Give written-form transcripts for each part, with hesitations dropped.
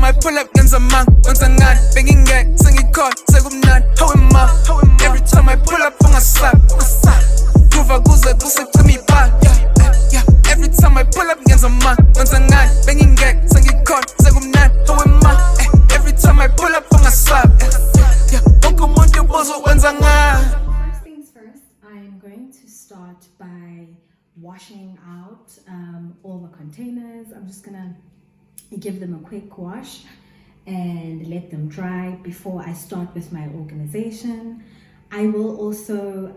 time I pull up, guns on man, once I'm gone. Begging gang, singing call, say good night. How am I? Every time I pull up, on a slap. Prove a goose, to me back. Yeah. Every time I pull up, guns on man, once I'm gone. Begging gang, singing call, say good night. How am I? Every time I pull up, on a slap. Yeah. Don't come on, you boss, once I'm gone. First things first, I'm going to start by washing out all the containers. I'm just gonna give them a quick wash and let them dry before I start with my organization. I will also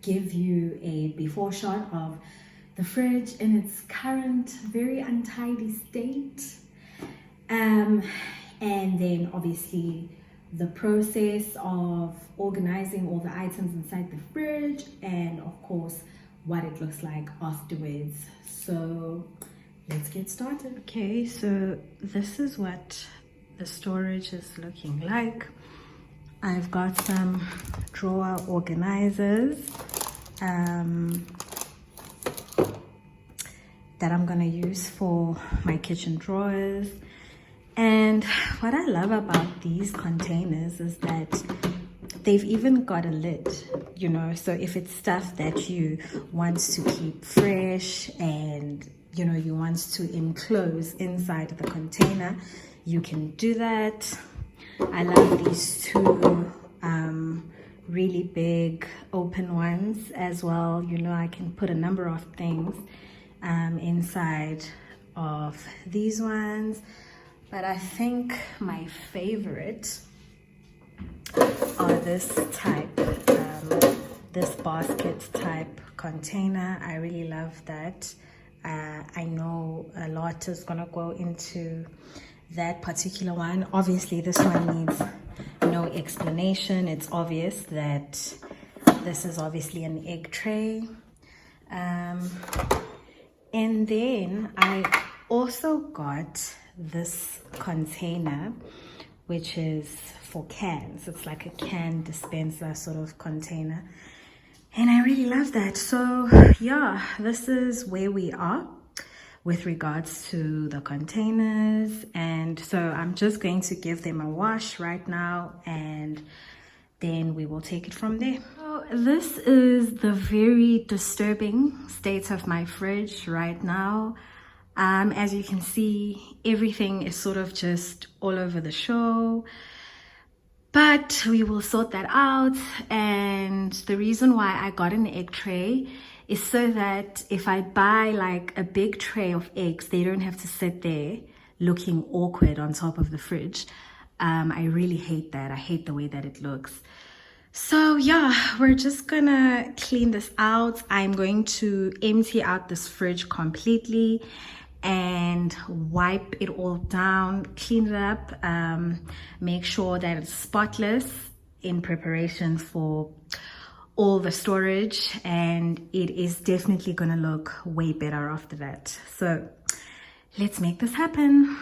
give you a before shot of the fridge in its current very untidy state, and then obviously the process of organizing all the items inside the fridge, and of course what it looks like afterwards. So let's get started. Okay, so this is what the storage is looking like. I've got some drawer organizers that I'm gonna use for my kitchen drawers. And what I love about these containers is that they've even got a lid, you know, so if it's stuff that you want to keep fresh and, you know, you want to enclose inside the container, you can do that. I love these two really big open ones as well. You know, I can put a number of things inside of these ones. But I think my favorite are this type, this basket type container. I really love that. I know a lot is gonna go into that particular one. Obviously this one needs no explanation. It's obvious that this is obviously an egg tray. And then I also got this container, which is for cans. It's like a can dispenser sort of container, and I really love that. So yeah, this is where we are with regards to the containers. And so I'm just going to give them a wash right now, and then we will take it from there. So this is the very disturbing state of my fridge right now. As you can see, everything is sort of just all over the show, but we will sort that out. And the reason why I got an egg tray is so that if I buy like a big tray of eggs, they don't have to sit there looking awkward on top of the fridge. I really hate that. I hate the way that it looks. So yeah, we're just gonna clean this out. I'm going to empty out this fridge completely and wipe it all down, clean it up, make sure that it's spotless in preparation for all the storage, and it is definitely gonna look way better after that. So let's make this happen.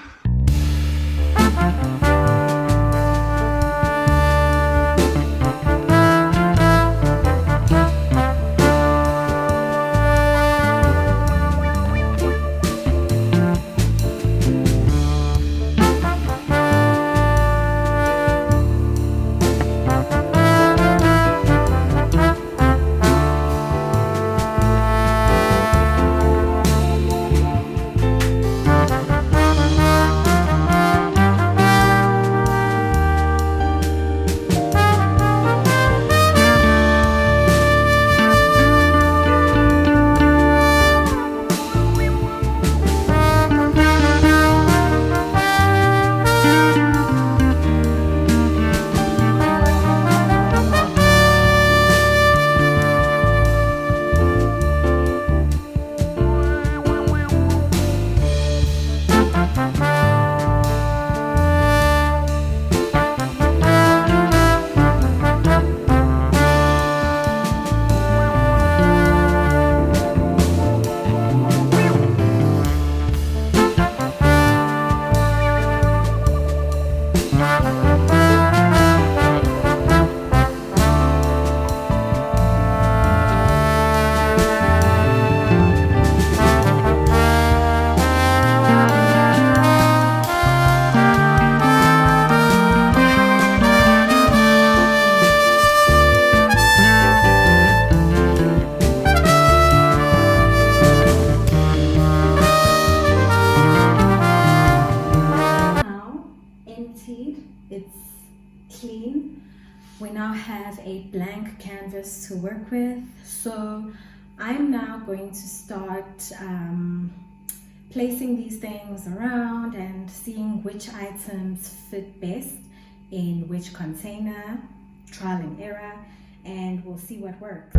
we now have a blank canvas to work with. So I'm now going to start placing these things around and seeing which items fit best in which container, trial and error, and we'll see what works.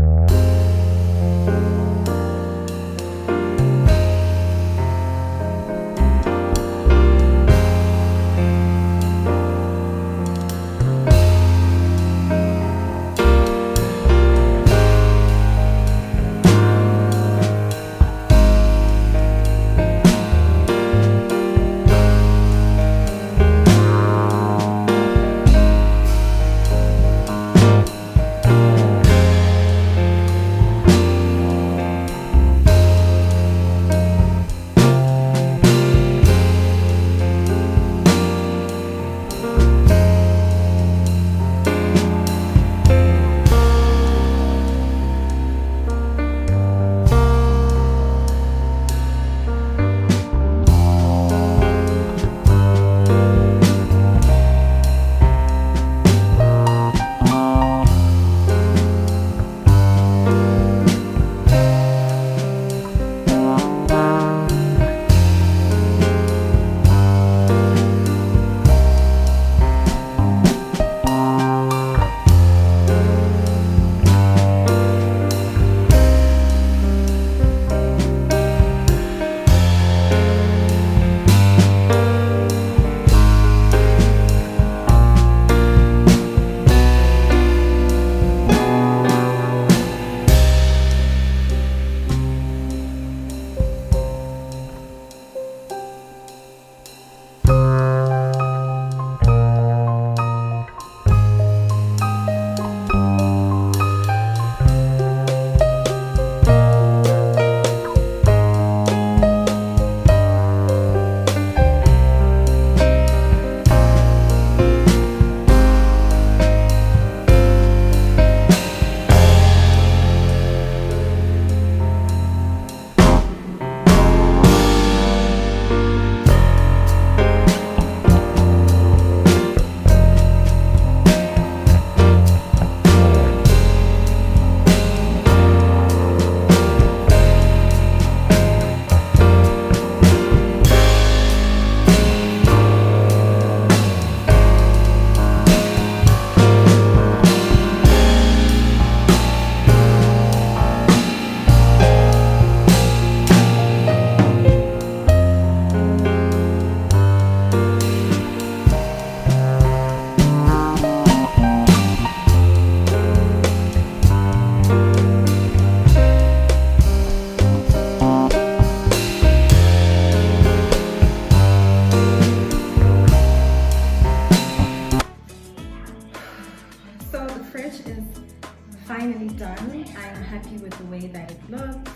Finally done. I'm happy with the way that it looks,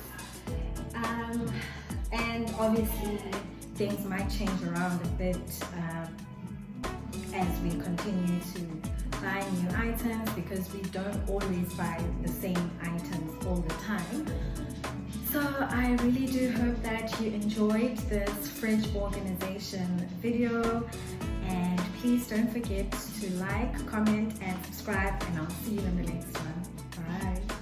and obviously things might change around a bit as we continue to buy new items, because we don't always buy the same items all the time. So I really do hope that you enjoyed this fridge organization video, and please don't forget to like, comment and subscribe, and I'll see you in the next one. Bye.